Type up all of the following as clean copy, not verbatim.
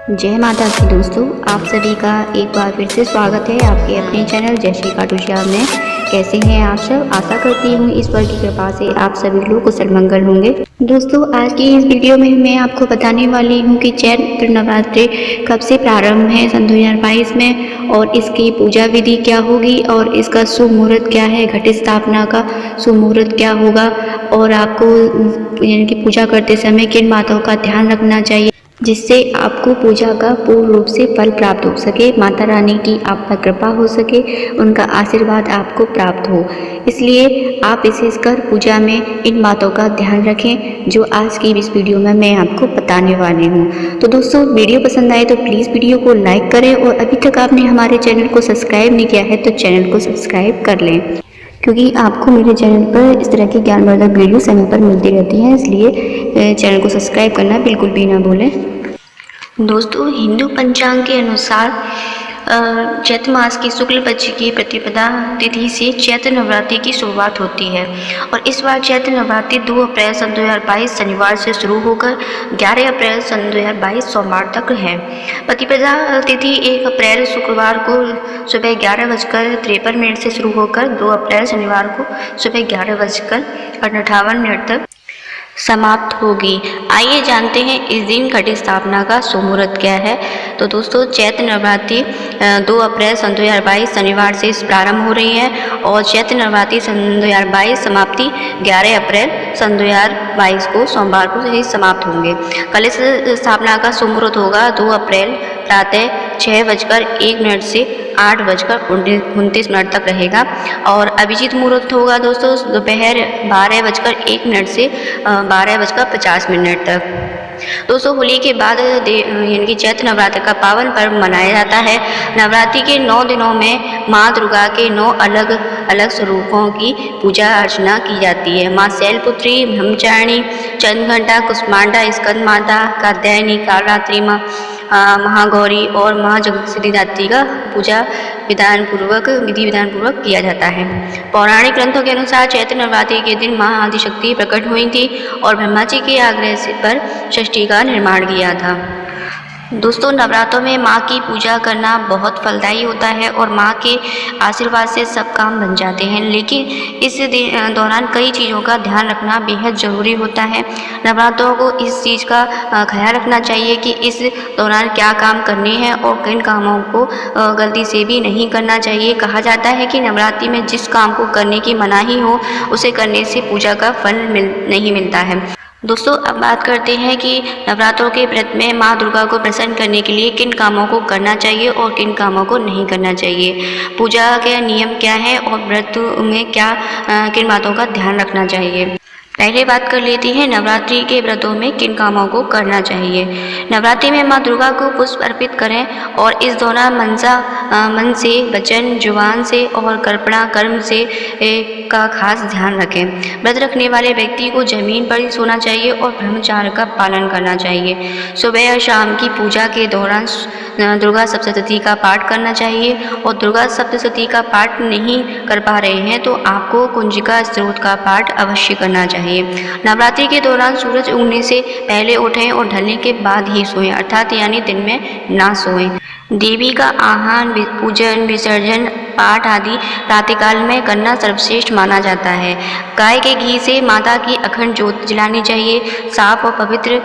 जय माता की दोस्तों, आप सभी का एक बार फिर से स्वागत है आपके अपने चैनल जय श्री खाटू श्याम में। कैसे हैं आप सब? आशा करती हूँ ईश्वर की कृपा से आप सभी लोग कुशल मंगल होंगे। दोस्तों, आज की इस वीडियो में मैं आपको बताने वाली हूँ कि चैत्र नवरात्रि कब से प्रारंभ है सन 2022 में, और इसकी पूजा विधि क्या होगी और इसका शुभ मुहूर्त क्या है, घट स्थापना का शुभ मुहूर्त क्या होगा, और आपको यानी कि पूजा करते समय किन बातों का ध्यान रखना चाहिए जिससे आपको पूजा का पूर्ण रूप से फल प्राप्त हो सके, माता रानी की आप पर कृपा हो सके, उनका आशीर्वाद आपको प्राप्त हो। इसलिए आप विशेषकर पूजा में इन बातों का ध्यान रखें जो आज की इस वीडियो में मैं आपको बताने वाली हूँ। तो दोस्तों, वीडियो पसंद आए तो प्लीज़ वीडियो को लाइक करें, और अभी तक आपने हमारे चैनल को सब्सक्राइब नहीं किया है तो चैनल को सब्सक्राइब कर लें, क्योंकि आपको मेरे चैनल पर इस तरह की ज्ञानवर्धक वीडियो समय पर मिलती रहती हैं। इसलिए चैनल को सब्सक्राइब करना बिल्कुल भी ना भूलें। दोस्तों, हिंदू पंचांग के अनुसार चैत्र मास की शुक्ल पक्ष की प्रतिपदा तिथि से चैत्र नवरात्रि की शुरुआत होती है, और इस बार चैत्र नवरात्रि 2 अप्रैल सन 2022 शनिवार से शुरू होकर 11 अप्रैल सन 2022 सोमवार तक है। प्रतिपदा तिथि 1 अप्रैल शुक्रवार को सुबह 11:53 से शुरू होकर 2 अप्रैल शनिवार को सुबह 11:58 तक समाप्त होगी। आइए जानते हैं इस दिन घट स्थापना का शुभ मुहूर्त क्या है। तो दोस्तों, चैत्र नवरात्रि 2 अप्रैल सन 2022 शनिवार से प्रारंभ हो रही है, और चैत्र नवरात्रि सन 2022 समाप्ति 11 अप्रैल सन 2022 को सोमवार को ही समाप्त होंगे। कलश स्थापना का शुभ मुहूर्त होगा 2 अप्रैल प्रातः 6:01 से 8:29 तक रहेगा, और अभिजीत मुहूर्त होगा दोस्तों दोपहर 12:01 से 12:50 तक। दोस्तों, होली के बाद यानी कि चैत्र नवरात्र का पावन पर्व मनाया जाता है। नवरात्रि के 9 दिनों में माँ दुर्गा के 9 अलग अलग स्वरूपों की पूजा अर्चना की जाती है। माँ शैलपुत्री, ब्रह्मचारिणी, चंद्रघंटा, कुष्मांडा, स्कंद माता, कात्यायनी, कालरात्रि माँ, महागौरी और महाजगदीश्वरी का पूजा विधि विधान पूर्वक किया जाता है। पौराणिक ग्रंथों के अनुसार चैत्र नवरात्रि के दिन माँ आदिशक्ति प्रकट हुई थी और ब्रह्मा जी के आग्रह पर षष्ठी का निर्माण किया था। दोस्तों, नवरात्रों में माँ की पूजा करना बहुत फलदायी होता है, और माँ के आशीर्वाद से सब काम बन जाते हैं। लेकिन इस दौरान कई चीज़ों का ध्यान रखना बेहद ज़रूरी होता है। नवरात्रों को इस चीज़ का ख्याल रखना चाहिए कि इस दौरान क्या काम करने हैं और किन कामों को गलती से भी नहीं करना चाहिए। कहा जाता है कि नवरात्रि में जिस काम को करने की मनाही हो उसे करने से पूजा का फल नहीं मिलता है। दोस्तों, अब बात करते हैं कि नवरात्रों के व्रत में माँ दुर्गा को प्रसन्न करने के लिए किन कामों को करना चाहिए और किन कामों को नहीं करना चाहिए। पूजा के नियम क्या है और व्रत में क्या किन बातों का ध्यान रखना चाहिए। पहले बात कर लेते हैं नवरात्रि के व्रतों में किन कामों को करना चाहिए। नवरात्रि में माँ दुर्गा को पुष्प अर्पित करें, और इस दौरान मन से, वचन, जुबान से और कर्पणा कर्म से का खास ध्यान रखें। व्रत रखने वाले व्यक्ति को जमीन पर ही सोना चाहिए और ब्रह्मचार्य का पालन करना चाहिए। सुबह और शाम की पूजा के दौरान दुर्गा सप्तशती का पाठ करना चाहिए, और दुर्गा सप्तशती का पाठ नहीं कर पा रहे हैं तो आपको कुंजिका स्तोत्र का पाठ अवश्य करना चाहिए। नवरात्रि के दौरान सूरज उगने से पहले उठें और ढलने के बाद ही सोएं, अर्थात यानी दिन में ना सोएं। देवी का आह्वान, पूजन, विसर्जन, पाठ आदि प्रातःकाल में करना सर्वश्रेष्ठ माना जाता है। गाय के घी से माता की अखंड ज्योत जलानी चाहिए। साफ और पवित्र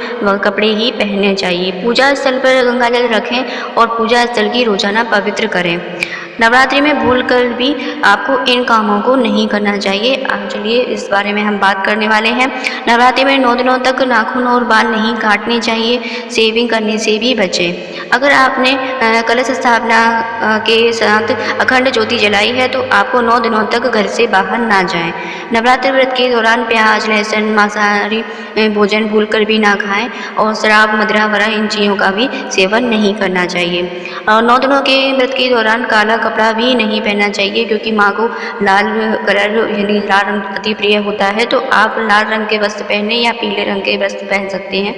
कपड़े ही पहनने चाहिए। पूजा स्थल पर गंगा जल रखें और पूजा स्थल की रोजाना पवित्र करें। नवरात्रि में भूलकर भी आपको इन कामों को नहीं करना चाहिए। अब चलिए इस बारे में हम बात करने वाले हैं। नवरात्रि में 9 दिनों तक नाखून और बाल नहीं काटने चाहिए। शेविंग करने से भी बचें। अगर आपने कलश स्थापना के साथ अखंड ज्योति जलाई है तो आपको 9 दिनों तक घर से बाहर ना जाएं। नवरात्रि व्रत के दौरान प्याज, लहसुन, मांसाहारी भोजन भूलकर भी ना खाएं, और शराब, मदिरा वगैरह इन चीज़ों का भी सेवन नहीं करना चाहिए। और 9 दिनों के व्रत के दौरान काला कपड़ा भी नहीं पहनना चाहिए, क्योंकि माँ को लाल कलर यानी लाल रंग अति प्रिय होता है। तो आप लाल रंग के वस्त्र पहने या पीले रंग के वस्त्र पहन सकते हैं,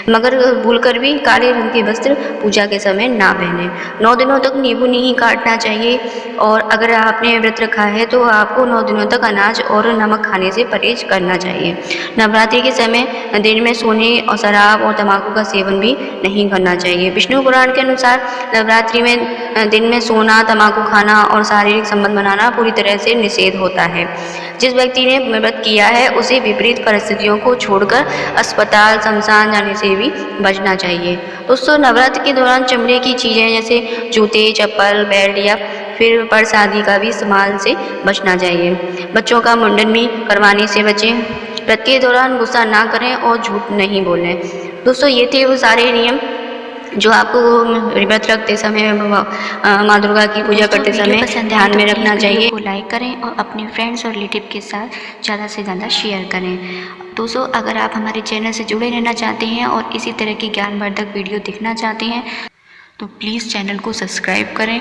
मगर भूलकर भी काले रंग के वस्त्र पूजा के समय ना पहने। 9 दिनों तक नींबू नहीं काटना चाहिए, और अगर आपने व्रत रखा है तो आपको 9 दिनों तक अनाज और नमक खाने से परहेज करना चाहिए। नवरात्रि के समय दिन में सोने और शराब और तंबाकू का सेवन भी नहीं करना चाहिए। विष्णु पुराण के अनुसार नवरात्रि में दिन में सोना, तंबाकू खाना और शारीरिक संबंध बनाना पूरी तरह से निषेध होता है। जिस व्यक्ति ने व्रत किया है उसे विपरीत परिस्थितियों को छोड़कर अस्पताल, शमशान जाने से भी बचना चाहिए। दोस्तों, नवरात्रि के दौरान चमड़े की चीज़ें जैसे जूते, चप्पल, बेल्ट या फिर पर्स आदि का भी इस्तेमाल से बचना चाहिए। बच्चों का मुंडन भी करवाने से बचें। व्रत के दौरान गुस्सा ना करें और झूठ नहीं बोलें। दोस्तों, ये थे वो सारे नियम जो आपको व्रत रखते समय, माँ दुर्गा की पूजा करते समय ध्यान में रखना चाहिए। को लाइक करें और अपने फ्रेंड्स और रिलेटिव के साथ ज़्यादा से ज़्यादा शेयर करें। दोस्तों, अगर आप हमारे चैनल से जुड़े रहना चाहते हैं और इसी तरह की ज्ञानवर्धक वीडियो देखना चाहते हैं तो प्लीज़ चैनल को सब्सक्राइब करें